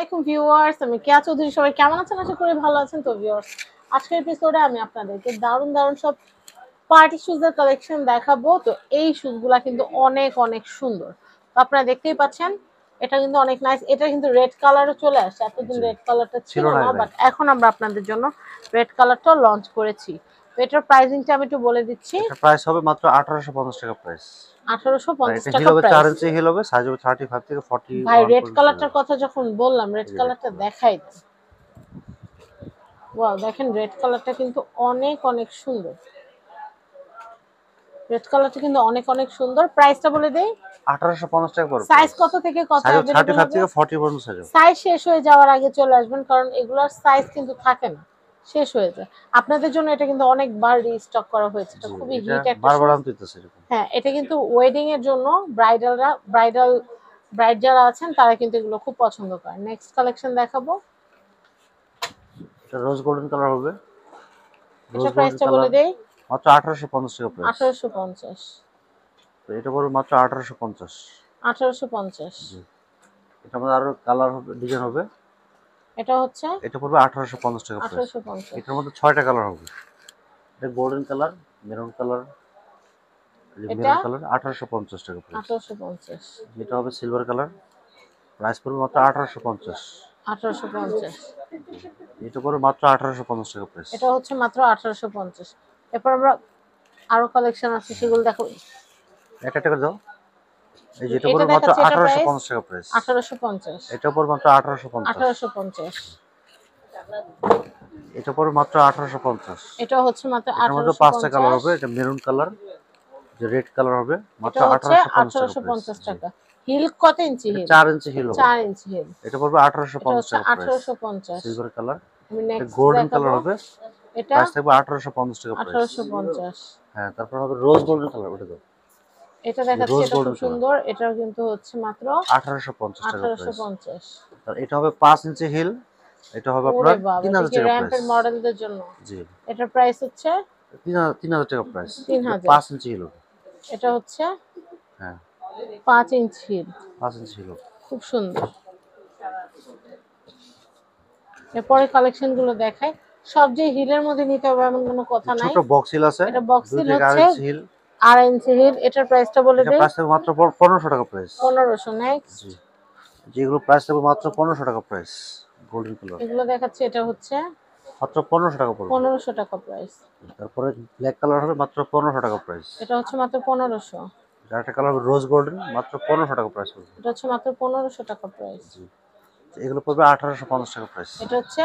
আলাইকুম ভিউয়ার্স, আমি কেয়া চৌধুরী। সবাই কেমন আছেন? আশা করি ভালো আছেন। তো ভিউয়ার্স, আজকের এপিসোডে আমি আপনাদেরকে দারুণ দারুণ সব পার্টি শুজের কালেকশন দেখাবো। তো এই শুজগুলা কিন্তু অনেক অনেক সুন্দর। তো আপনারা দেখতেই পাচ্ছেন, এটা কিন্তু অনেক নাইস। এটা কিন্তু রেড কালারও চলে আসছে। এতদিন রেড কালারটা ছিল না, বাট এখন আমরা আপনাদের জন্য রেড কালারটা লঞ্চ করেছি। তো এটার প্রাইসিংটা আমি একটু বলে দিচ্ছি। এটা প্রাইস হবে মাত্র 1850 টাকা প্রাইস। 1850 টাকা হিল হবে প্রাইস। 4 ইঞ্চি হিল হবে, সাইজ হবে 35 থেকে 41 ভাই রেড পর্যন্ত। কালারটার কথা যখন বললাম, রেড কালারটা দেখাই দেন। ওয়াও, দেখেন রেড কালারটা কিন্তু অনেক অনেক সুন্দর। রেড কালারটা কিন্তু অনেক অনেক সুন্দর। প্রাইসটা বলে দেই, 1850 টাকা পড়বে। সাইজ কত থেকে কত अवेलेबल হবে? 35 থেকে 40 পর্যন্ত সাইজ। সাইজ শেষ হয়ে যাওয়ার আগে চলে আসবেন, কারণ এগুলার সাইজ কিন্তু থাকে না, শেষ হয়ে যায়। আপনাদের জন্য এটা কিন্তু অনেকবার রিস্টক করা হয়েছে। এটা খুবই হিট একটা বারবার শুজ। আনতেছে এরকম। হ্যাঁ, এটা কিন্তু ওয়েডিং এর জন্য ব্রাইড যারা আছেন তারা কিন্তু এগুলো খুব পছন্দ করেন। নেক্সট কালেকশন দেখাবো। এটা রোজ গোল্ডেন কালার হবে। এটা প্রাইসটা বলে দেই, মাত্র 1850 টাকা প্রাইস। 1850। তো এটা পড়বে মাত্র 1850। 1850। এটা মধ্যে আরো কালার হবে, ডিজাইন হবে। এটা হচ্ছে, এটা পড়বে 1850 টাকা প্রাইস। 1850। এটার মধ্যে 6টা কালার হবে। এটা গোল্ডেন কালার, মেরুন কালার, এটা মেরুন কালার 1850 টাকা প্রাইস। 1850। এটা হবে সিলভার কালার, প্রাইস পড়বে মাত্র 1850। 1850। এটা পড়বে মাত্র 1850 টাকা প্রাইস। এটা হচ্ছে মাত্র 1850। এরপর আমরা আরো কালেকশন আছে, সেগুলো দেখো। একটা টাকা দাও। এই যেটা এটা পড়বে মাত্র দেখাচ্ছি, এটা প্রাইস 1850 টাকা প্রাইস। 1850। এটা পড়বে মাত্র 1850। 1850। এটা পড়বে মাত্র 1850। এটা হচ্ছে মাত্র এটার মধ্যে 5টা কালার 1850। হবে। এটা মেরুন কালার, যে রেড কালার হবে, মাত্র এটা হচ্ছে 1850 টাকা। টাকা। হিল কত ইঞ্চি হিল? 4 ইঞ্চি হিল হবে। 4 ইঞ্চি হিল। এটা পড়বে এটা 1850 হচ্ছে টাকা প্রাইস। 1850। Silver colour. আমি এটা নেক্সট গোল্ডেন দেখাবো। কালার হবে, এটা প্রাইস থাকবে 1850 টাকা প্রাইস। 1850। হ্যাঁ, তারপর হবে রোজ গোল্ডেন কালার। ওটা দাও। এটা দেখাচ্ছি, রোজ এটা খুব গোল্ডেন কালার সুন্দর। এটাও কিন্তু হচ্ছে মাত্র 1850 টাকা প্রাইস। 1850। আর এটা হবে 5 ইঞ্চি হিল। এটা হবে আপনার ওরে বাবা, এটা 3000 কি টাকা প্রাইস। র‍্যাম্পের মডেলদের জন্য? জি, এটার প্রাইস হচ্ছে 3000 টাকা প্রাইস। 3000। 5 ইঞ্চি হিল। এটা হচ্ছে হ্যাঁ, 5 ইঞ্চি হিল। 5 ইঞ্চি হিল। খুব সুন্দর। এরপরে কালেকশন গুলো দেখাই। সব যে হিলের মধ্যে নিতে হবে এমন কোনো কথা নাই। ছোট বক্স হিল আছে। এটা বক্স 2 হিল থেকে হচ্ছে 2.5 ইঞ্চি হিল। 2.5 ইঞ্চি হিল। এটার প্রাইসটা বলে এটা দেই, প্রাইস থাকবে মাত্র 1500 টাকা প্রাইস। 1500। নেক্সট, জি, যেগুলো প্রাইস থাকবে মাত্র 1500 টাকা প্রাইস। গোল্ডেন কালার এগুলো দেখাচ্ছি। এটা হচ্ছে মাত্র 1500 টাকা পড়বে। 1500 টাকা প্রাইস। তারপরে ব্ল্যাক কালার হবে মাত্র 1500 টাকা প্রাইস। এটা হচ্ছে মাত্র 1500। আরেকটা কালার হবে রোজ গোল্ডেন, মাত্র 1500 টাকা প্রাইস পড়বে। এটা হচ্ছে মাত্র 1500 টাকা প্রাইস। জি, এগুলো পড়বে 1850 টাকা প্রাইস। এটা হচ্ছে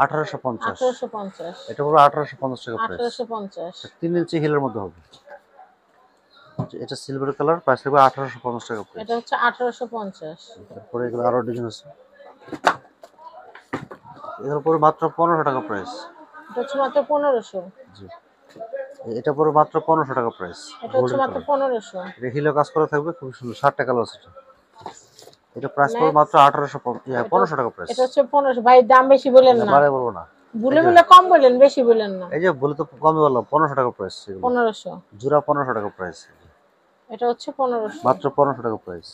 1850। 1850। এটা পড়বে 1850 টাকা প্রাইস। 1850। 3 ইঞ্চি হিলের মধ্যে হবে। এটা সিলভার কালার, প্রাইস থাকবে 1850 টাকা প্রাইস। এটা হচ্ছে 1850। তারপরে এগুলো আরো ডিজাইন আছে। এগুলো পড়বে মাত্র 1500 টাকা প্রাইস। এটা হচ্ছে মাত্র 1500। জি, এটা পড়বে মাত্র 1500 টাকা প্রাইস। এটা হচ্ছে গোল্ডেন মাত্র কালার, 1500। এটা হিলে কাজ করা থাকবে, খুব সুন্দর। 60 টাকা কালার আছে এটা। এটা প্রাইস পড়বে মাত্র 1500 টাকা প্রাইস। এটা হচ্ছে 1500। ভাই দাম বেশি বলেন না, বারে বলবো না। ভুলে ভুলে কম বলেন, বেশি বলেন না। এই যে বলে তো কমই বললাম, 1500 টাকা প্রাইস। 1500। জোড়া 1500 টাকা প্রাইস। এটা হচ্ছে 1500। মাত্র 1500 টাকা প্রাইস।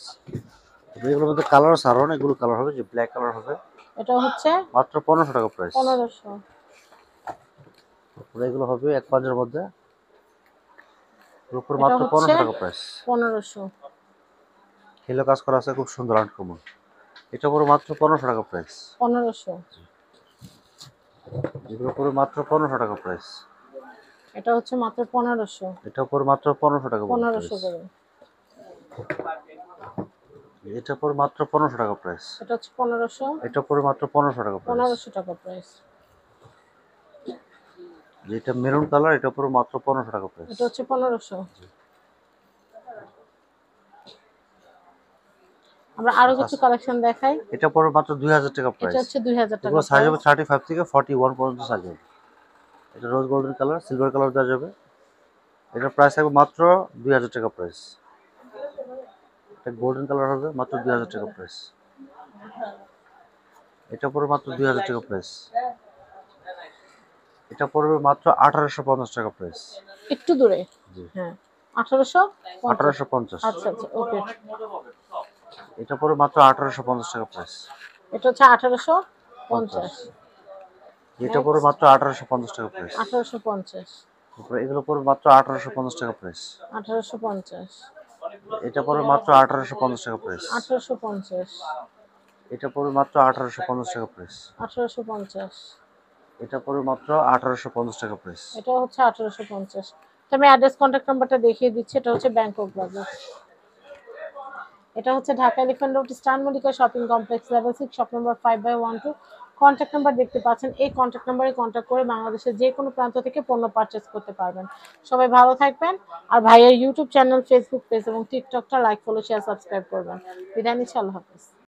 এগুলোর মধ্যে কালার আছে, আরো অনেকগুলো কালার হবে, যে ব্ল্যাক কালার হবে। এটা হচ্ছে মাত্র 1500 টাকা প্রাইস। 1500। এগুলো হবে এক পাঁচের মধ্যে, উপর এটা মাত্র হচ্ছে 1500 টাকা প্রাইস। 1500। হিলে কাজ করা আছে, খুব সুন্দর আনকমন। এটা পুরো মাত্র 1500 টাকা প্রাইস। 1500। এগুলো পুরো মাত্র 1500 টাকা প্রাইস। এটা হচ্ছে মাত্র 1500। এটা পুরো মাত্র 1500 টাকা 1500 করে। এটা পুরো মাত্র 1500 টাকা প্রাইস। এটা হচ্ছে 1500। এটা পুরো মাত্র 1500 টাকা প্রাইস। 1500 টাকা প্রাইস। যেটা মেরুন কালার, এটা পুরো মাত্র 1500 টাকা প্রাইস। এটা হচ্ছে 1500। আমরা আরো কিছু কালেকশন দেখাই। এটা পুরো মাত্র 2000 টাকা প্রাইস। এটা হচ্ছে 2000 টাকা। এগুলো সাইজ হবে 35 থেকে 41 পর্যন্ত সাইজ হবে। এটা রোজ গোল্ডেন কালার, সিলভার কালার দেওয়া যাবে। এটা প্রাইস থাকবে মাত্র 2000 টাকা প্রাইস। এটা গোল্ডেন কালার হবে, মাত্র 2000 টাকা প্রাইস। এটা পড়বে মাত্র 2000 টাকা প্রাইস। এটা পড়বে মাত্র 1850 টাকা প্রাইস। একটু দূরে। হ্যাঁ, 1850। 1850। আচ্ছা আচ্ছা, ওকে। এটা পড়বে মাত্র 1850 টাকা প্রাইস। এটা হচ্ছে 1850। এটা পড়বে মাত্র 1850 টাকা প্রাইস। 1850। তারপরে এগুলো পড়বে মাত্র 1850 টাকা প্রাইস। 1850। এটা পড়বে মাত্র 1850 টাকা প্রাইস। 1850। এটা পড়বে মাত্র 1850 টাকা প্রাইস। 1850। এটা পড়বে মাত্র 1850 টাকা প্রাইস। এটা হচ্ছে 1850। তো আমি অ্যাড্রেস কন্ট্যাক্ট নাম্বারটা দেখিয়ে দিচ্ছি। এটা হচ্ছে ব্যাংকক বাজার। এটা হচ্ছে Dhaka elephant road star Mallika shopping complex level 6 shop number 5/12। Contact number দেখতে পাচ্ছেন। এই কন্ট্যাক্ট নাম্বারে কন্ট্যাক্ট করে বাংলাদেশের যে কোনো প্রান্ত থেকে পণ্য পারচেজ করতে পারবেন। সবাই ভালো থাকবেন। আর ভাইয়ের ইউটিউব চ্যানেল, ফেসবুক পেজ এবং টিকটকটা লাইক, ফলো, শেয়ার, সাবস্ক্রাইব করবেন। বিদায় নিচ্ছি, আল্লাহ হাফেজ।